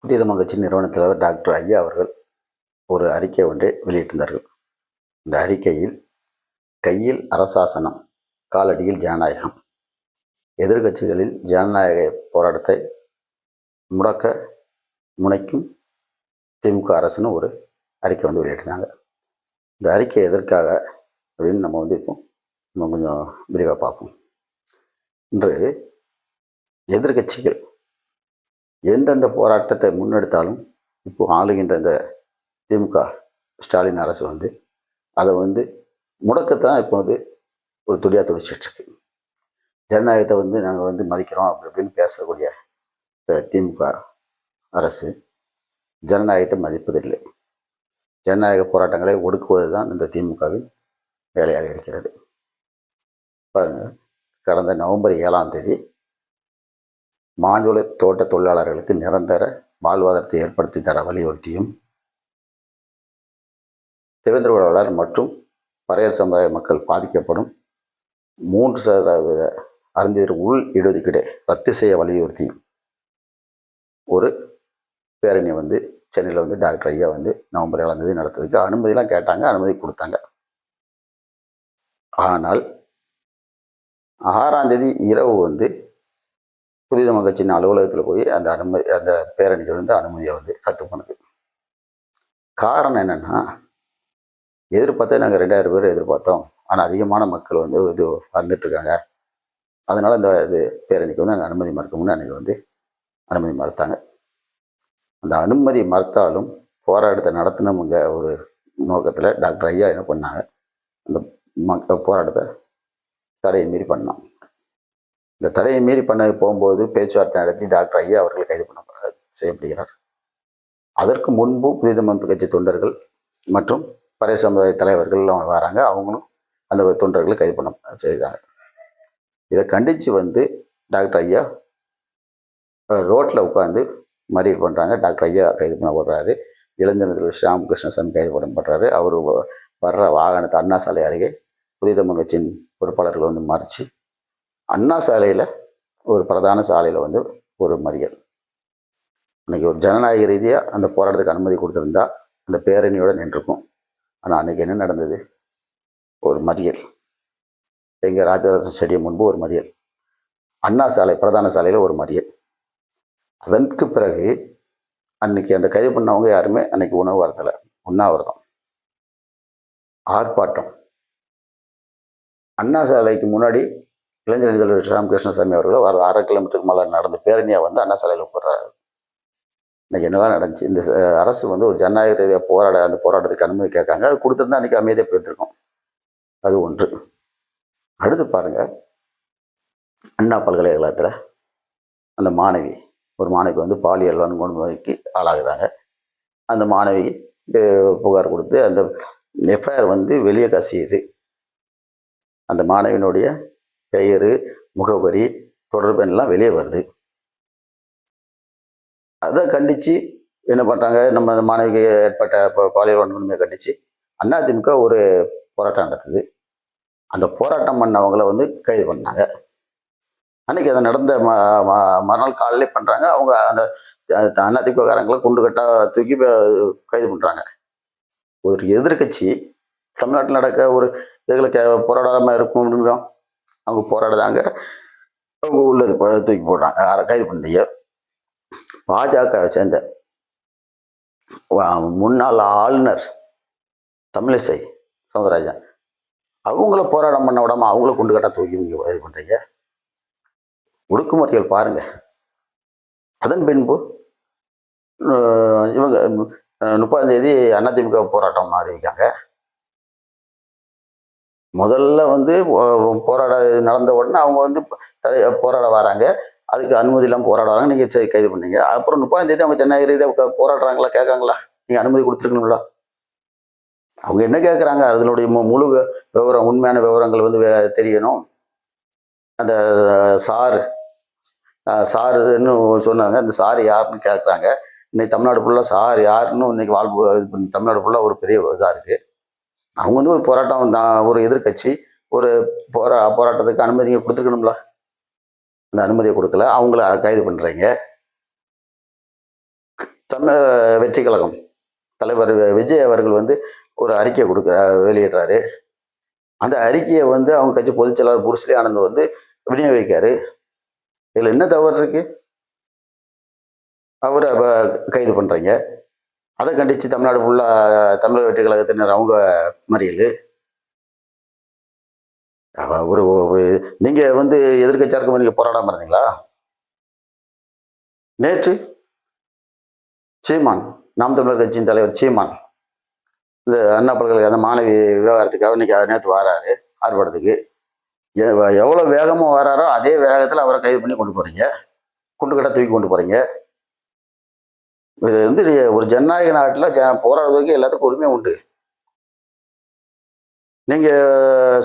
புதிய தமிழ் கட்சி நிறுவன தலைவர் டாக்டர் ஐயா அவர்கள் ஒரு அறிக்கை ஒன்றை வெளியிட்டிருந்தார்கள். இந்த அறிக்கையில் கையில் அரசாசனம், காலடியில் ஜனநாயகம், எதிர்கட்சிகளில் ஜனநாயக போராட்டத்தை முடக்க முனைக்கும் திமுக அரசுன்னு ஒரு அறிக்கை வெளியிட்டிருந்தாங்க. இந்த அறிக்கை எதற்காக அப்படின்னு நம்ம இப்போ நம்ம கொஞ்சம் விரிவாக பார்ப்போம். இன்று எதிர்கட்சிகள் எந்தெந்த போராட்டத்தை முன்னெடுத்தாலும் இப்போ ஆளுகின்ற இந்த திமுக ஸ்டாலின் அரசு அதை முடக்கத்தான் இப்போ ஒரு துடியாக துடிச்சிட்ருக்கு. ஜனநாயகத்தை நாங்கள் மதிக்கிறோம் அப்படி அப்படின்னு பேசக்கூடிய இந்த திமுக அரசு ஜனநாயகத்தை மதிப்பதில்லை. ஜனநாயக போராட்டங்களை ஒடுக்குவது தான் இந்த திமுகவின் வேலையாக இருக்கிறது. பாருங்கள், கடந்த நவம்பர் 7ஆம் தேதி மாஞ்சோலை தோட்ட தொழிலாளர்களுக்கு நிரந்தர வாழ்வாதாரத்தை ஏற்படுத்தி தர வலியுறுத்தியும், தேவேந்திர மற்றும் பறையர் சமுதாய மக்கள் பாதிக்கப்படும் 3% அருந்தியர் உள் இடஒதுக்கீடை ரத்து செய்ய வலியுறுத்தியும் ஒரு பேரணி சென்னையில் டாக்டர் ஐயா நவம்பர் 7ஆம் தேதி நடத்துறதுக்கு அனுமதிலாம் கேட்டாங்க, அனுமதி கொடுத்தாங்க. ஆனால் 6ஆம் தேதி இரவு புதிய தமிழ் கட்சியின் அலுவலகத்தில் போய் அந்த பேரணிக்கு அனுமதியை ரத்து பண்ணுது. காரணம் என்னன்னா, எதிர்பார்த்தா நாங்கள் 2000 பேர் எதிர்பார்த்தோம், ஆனால் அதிகமான மக்கள் இது வந்துட்டுருக்காங்க, அதனால் இந்த பேரணிக்கு நாங்கள் அனுமதி மறுக்கணும்னு அன்றைக்கி அனுமதி மறுத்தாங்க. அந்த அனுமதி மறுத்தாலும் போராட்டத்தை நடத்தணுங்கிற ஒரு நோக்கத்தில் டாக்டர் ஐயா என்ன பண்ணாங்க, அந்த போராட்டத்தை தடையை மீறி பண்ணோம். இந்த தடையை மீறி பண்ண போகும்போது பேச்சுவார்த்தை நடத்தி டாக்டர் ஐயா அவர்கள் கைது செய்யப்படுகிறார். அதற்கு முன்பு புதிய தமிழ் கட்சி தொண்டர்கள் மற்றும் பறைய சமுதாய தலைவர்கள் வராங்க, அவங்களும் அந்த தொண்டர்களை கைது செய்தாங்க. இதை கண்டித்து டாக்டர் ஐயா ரோட்டில் உட்காந்து மறியல் பண்ணுறாங்க. டாக்டர் ஐயா கைது பண்ணப்படுறாரு. இளைஞர் ஷியாம் கிருஷ்ணசாமி கைது பண்ணப்படுறாரு. அவர் வர்ற வாகனத்தை அண்ணா சாலை அருகே புதிய தமிழ் கட்சியின் பொறுப்பாளர்கள் மறித்து அண்ணா சாலையில் ஒரு பிரதான சாலையில் ஒரு மறியல். அன்றைக்கி ஒரு ஜனநாயக ரீதியாக அந்த போராட்டத்துக்கு அனுமதி கொடுத்துருந்தா அந்த பேரணியோடு நின்றுருக்கும். ஆனால் அன்றைக்கி என்ன நடந்தது? ஒரு மறியல். எங்கள் ராஜராஜ ஸ்டேடியம் முன்பு ஒரு மறியல், அண்ணா சாலை பிரதான சாலையில் ஒரு மறியல். அதற்கு பிறகு அன்னைக்கு அந்த கைது பண்ணவங்க யாருமே அன்னைக்கு உணவு வரதில்லை, உண்ணாவிரதம், ஆர்ப்பாட்டம். அண்ணா சாலைக்கு முன்னாடி இளைஞர் ஷியாம் கிருஷ்ணசாமி அவர்கள் ஒரு 1/2 கிலோமீட்டருக்கு மேலே நடந்த பேரணியாக அண்ணா சாலையில் போடுறாரு. இன்னைக்கு என்னெல்லாம் நடந்துச்சு? இந்த அரசு ஒரு ஜனநாயக ரீதியாக அந்த போராட்டத்துக்கு அனுமதி கேட்காங்க. அது கொடுத்துருந்தா அன்றைக்கி அமைதியாக போயிருந்திருக்கோம். அது ஒன்று. அடுத்து பாருங்கள், அண்ணா பல்கலைக்கழகத்தில் அந்த ஒரு மாணவி பாலியல் வன்கொடுமைக்கு ஆளாகுதாங்க. அந்த மாணவி புகார் கொடுத்து அந்த எஃப்ஐஆர் வெளியே கசியுது. அந்த மாணவியினுடைய பெயர், முகவரி, தொடர்பு எல்லாம் வெளியே வருது. அதை கண்டித்து என்ன பண்ணுறாங்க, நம்ம அந்த மாணவிக்கு ஏற்பட்ட பாலியல் வன்கொடுமையை கண்டித்து அதிமுக ஒரு போராட்டம் நடத்துது. அந்த போராட்டம் பண்ணவங்களை கைது பண்ணாங்க. அன்றைக்கி அதை நடந்த மறுநாள் காலையிலே பண்ணுறாங்க. அவங்க அந்த அதிமுககாரங்களை குண்டுகட்டாக தூக்கி கைது பண்ணுறாங்க. ஒரு எதிர்கட்சி தமிழ்நாட்டில் நடக்க ஒரு இதுகளுக்கு போராடாமல் இருக்கும் அவங்க போராடுறாங்க, அவங்க உள்ளது தூக்கி போடுறாங்க, கைது பண்ணீங்க. பாஜகவை சேர்ந்த முன்னாள் ஆளுநர் தமிழிசை சவுந்தரராஜன் அவங்கள போராட்டம் பண்ண விடாமல் அவங்கள குண்டுகட்டாக தூக்கி நீங்கள் இது பண்ணுறீங்க. ஒடுக்குமுறைகள் பாருங்க. அதன் பின்பு இவங்க 30ஆம் தேதி அதிமுக போராட்டம் அறிவிக்காங்க. முதல்ல போராட நடந்த உடனே அவங்க போராட வராங்க. அதுக்கு அனுமதி இல்லாமல் போராட வராங்க. நீங்கள் கைது பண்ணீங்க. அப்புறம் 30ஆம் தேதி அவங்க சென்னை ரீதியாக போராடுறாங்களா, கேட்காங்களா? நீங்கள் அனுமதி கொடுத்துருக்கணுங்களா? அவங்க என்ன கேட்குறாங்க? அதனுடைய முழு விவரம், உண்மையான விவரங்கள் தெரியணும். அந்த சாருன்னு சொன்னாங்க. அந்த சார் யாருன்னு கேட்குறாங்க. இன்னைக்கு தமிழ்நாடு ஃபுல்லாக சார் யாருன்னு இன்னைக்கு தமிழ்நாடு ஃபுல்லாக ஒரு பெரிய இதாக இருக்குது. அவங்க ஒரு போராட்டம் தான், ஒரு எதிர்கட்சி ஒரு போராட்டத்துக்கு அனுமதியை கொடுத்துருக்கணும்ல. அந்த அனுமதியை கொடுக்கல, அவங்கள கைது பண்ணுறீங்க. தமிழ் வெற்றி கழகம் தலைவர் விஜய் அவர்கள் வந்து ஒரு அறிக்கை வெளியிடுறாரு. அந்த அறிக்கையை வந்து அவங்க கட்சி பொதுச் செயலாளர் புருஸ்ரீ ஆனந்த் வந்து விநியோகிக்காரு. இதுல என்ன தவறு இருக்கு? அவரை கைது பண்றீங்க. அதை கண்டிச்சு தமிழ்நாடு ஃபுல்லா தமிழக வெற்றி கழகத்தினர் அவங்க மறியல். ஒரு நீங்க வந்து எதிர்க்கட்சியா இருக்கும்போது நீங்க போராடாம இருந்தீங்களா? நேற்று சீமான், நாம் தமிழர் கட்சியின் தலைவர் சீமான், இந்த அண்ணா பல்கலைக்கழக அந்த மாணவி விவகாரத்துக்காக இன்னைக்கு நேற்று வராரு ஆர்ப்பாட்டத்துக்கு. எவ்வளவு வேகமா வராரோ அதே வேகத்துல அவரை கைது பண்ணி கொண்டு போறீங்க. குண்டு கட்ட தூக்கி கொண்டு போறீங்க. இது வந்து ஒரு ஜனநாயக நாட்டில் போராடுறதுக்கு எல்லாத்துக்கும் உரிமை உண்டு. நீங்க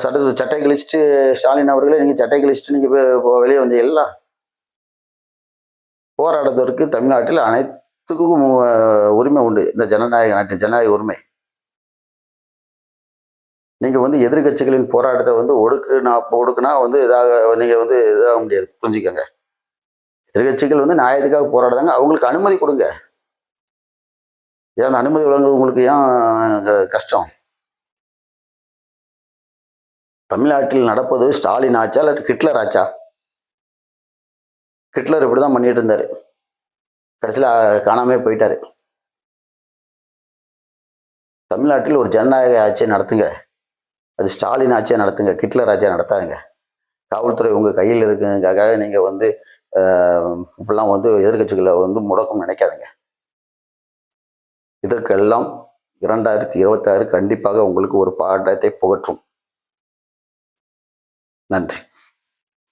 சட்டை கிழிச்சிட்டு ஸ்டாலின் அவர்களே நீங்க சட்டை கிழிச்சிட்டு நீங்க வெளியே வந்தீங்களா? போராடுவதற்கு தமிழ்நாட்டில் அனைத்துக்கும் உரிமை உண்டு. இந்த ஜனநாயக நாட்டின் ஜனநாயக உரிமை. நீங்க வந்து எதிர்கட்சிகளின் போராட்டத்தை வந்து ஒடுக்குனா வந்து நீங்க வந்து இதாக முடியாது. புரிஞ்சுக்கங்க. எதிர்கட்சிகள் வந்து நியாயத்துக்காக போராடுறாங்க. அவங்களுக்கு அனுமதி கொடுங்க. ஏன் அந்த அனுமதி வழங்க உங்களுக்கு ஏன் கஷ்டம்? தமிழ்நாட்டில் நடப்பது ஸ்டாலின் ஆச்சா இல்லாட்டி ஹிட்லர் ஆச்சா? ஹிட்லர் இப்படிதான் பண்ணிட்டு இருந்தாரு. கடைசியில் காணாமே போயிட்டாரு. தமிழ்நாட்டில் ஒரு ஜனநாயக ஆட்சியை நடத்துங்க. அது ஸ்டாலின் ஆட்சியை நடத்துங்க. ஹிட்லர் ஆட்சியை நடத்தாதுங்க. காவல்துறை உங்க கையில் இருக்குங்கிறதுக்காக நீங்க வந்து இப்படிலாம் வந்து எதிர்கட்சிகளை வந்து முடக்கம் நினைக்காதுங்க. இதற்கெல்லாம் 2026 கண்டிப்பாக உங்களுக்கு ஒரு பாடத்தை புகற்றும். நன்றி.